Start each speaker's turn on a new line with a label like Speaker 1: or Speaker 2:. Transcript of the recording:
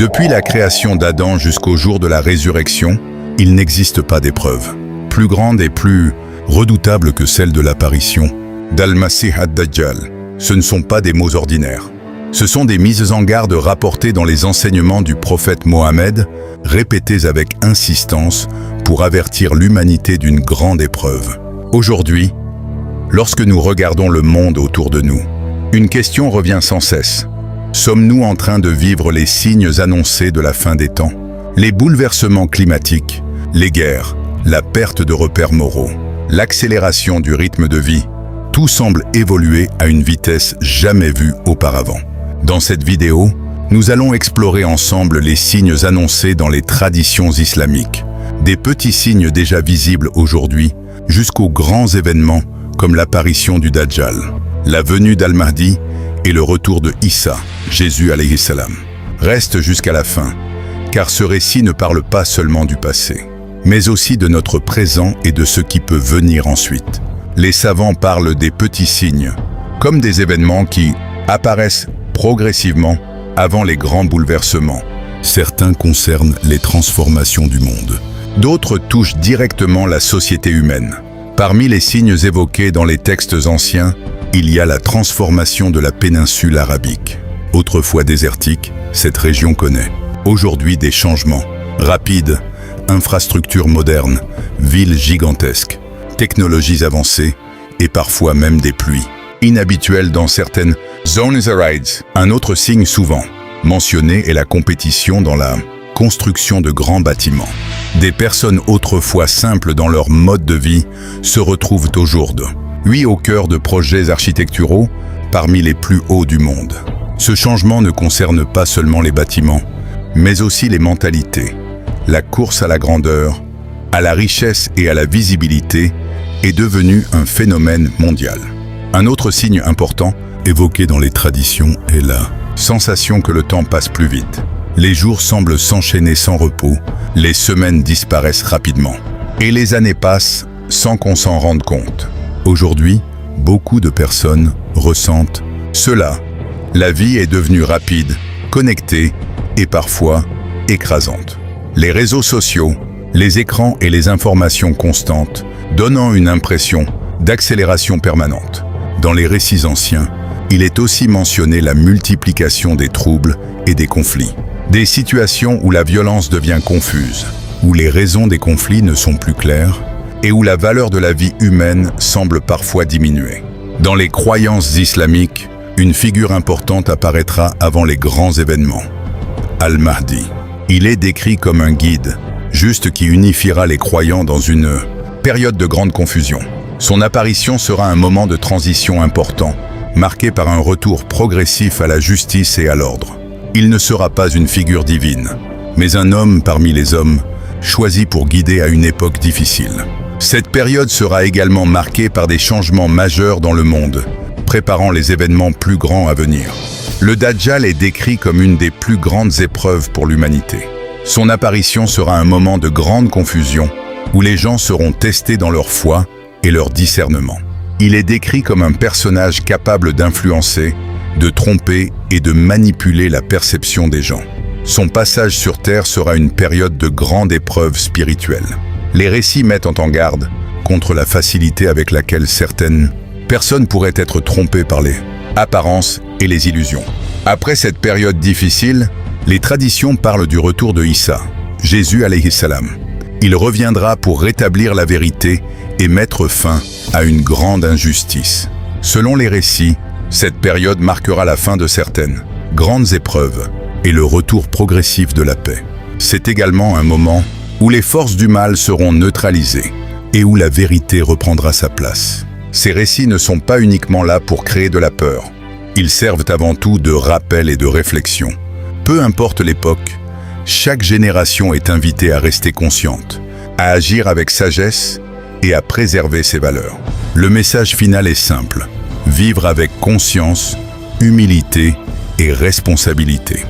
Speaker 1: Depuis la création d'Adam jusqu'au jour de la résurrection, il n'existe pas d'épreuve plus grande et plus redoutable que celle de l'apparition d'Al-Masih ad-Dajjal. Ce ne sont pas des mots ordinaires. Ce sont des mises en garde rapportées dans les enseignements du prophète Mohammed, répétées avec insistance pour avertir l'humanité d'une grande épreuve. Aujourd'hui, lorsque nous regardons le monde autour de nous, une question revient sans cesse. Sommes-nous en train de vivre les signes annoncés de la fin des temps? Les bouleversements climatiques, les guerres, la perte de repères moraux, l'accélération du rythme de vie, tout semble évoluer à une vitesse jamais vue auparavant. Dans cette vidéo, nous allons explorer ensemble les signes annoncés dans les traditions islamiques, des petits signes déjà visibles aujourd'hui, jusqu'aux grands événements comme l'apparition du Dajjal, la venue d'Al-Mahdi et le retour de Issa, Jésus alayhi salam. Reste jusqu'à la fin, car ce récit ne parle pas seulement du passé, mais aussi de notre présent et de ce qui peut venir ensuite. Les savants parlent des petits signes, comme des événements qui apparaissent progressivement avant les grands bouleversements. Certains concernent les transformations du monde. D'autres touchent directement la société humaine. Parmi les signes évoqués dans les textes anciens, il y a la transformation de la péninsule arabique. Autrefois désertique, cette région connaît aujourd'hui des changements rapides, infrastructures modernes, villes gigantesques, technologies avancées et parfois même des pluies inhabituelles dans certaines zones arides. Un autre signe souvent mentionné est la compétition dans la construction de grands bâtiments. Des personnes autrefois simples dans leur mode de vie se retrouvent aujourd'hui au cœur de projets architecturaux parmi les plus hauts du monde. Ce changement ne concerne pas seulement les bâtiments, mais aussi les mentalités. La course à la grandeur, à la richesse et à la visibilité est devenue un phénomène mondial. Un autre signe important évoqué dans les traditions est la sensation que le temps passe plus vite. Les jours semblent s'enchaîner sans repos, les semaines disparaissent rapidement, et les années passent sans qu'on s'en rende compte. Aujourd'hui, beaucoup de personnes ressentent cela. La vie est devenue rapide, connectée et parfois écrasante. Les réseaux sociaux, les écrans et les informations constantes donnant une impression d'accélération permanente. Dans les récits anciens, il est aussi mentionné la multiplication des troubles et des conflits. Des situations où la violence devient confuse, où les raisons des conflits ne sont plus claires et où la valeur de la vie humaine semble parfois diminuer. Dans les croyances islamiques, une figure importante apparaîtra avant les grands événements. Al-Mahdi. Il est décrit comme un guide, juste qui unifiera les croyants dans une période de grande confusion. Son apparition sera un moment de transition important, marqué par un retour progressif à la justice et à l'ordre. Il ne sera pas une figure divine, mais un homme parmi les hommes, choisi pour guider à une époque difficile. Cette période sera également marquée par des changements majeurs dans le monde, préparant les événements plus grands à venir. Le Dajjal est décrit comme une des plus grandes épreuves pour l'humanité. Son apparition sera un moment de grande confusion, où les gens seront testés dans leur foi et leur discernement. Il est décrit comme un personnage capable d'influencer, de tromper et de manipuler la perception des gens. Son passage sur Terre sera une période de grande épreuve spirituelle. Les récits mettent en garde contre la facilité avec laquelle certaines personnes pourraient être trompées par les apparences et les illusions. Après cette période difficile, les traditions parlent du retour de Issa, Jésus alayhi salam. Il reviendra pour rétablir la vérité et mettre fin à une grande injustice. Selon les récits, cette période marquera la fin de certaines grandes épreuves et le retour progressif de la paix. C'est également un moment où les forces du mal seront neutralisées et où la vérité reprendra sa place. Ces récits ne sont pas uniquement là pour créer de la peur. Ils servent avant tout de rappel et de réflexion. Peu importe l'époque, chaque génération est invitée à rester consciente, à agir avec sagesse et à préserver ses valeurs. Le message final est simple: vivre avec conscience, humilité et responsabilité.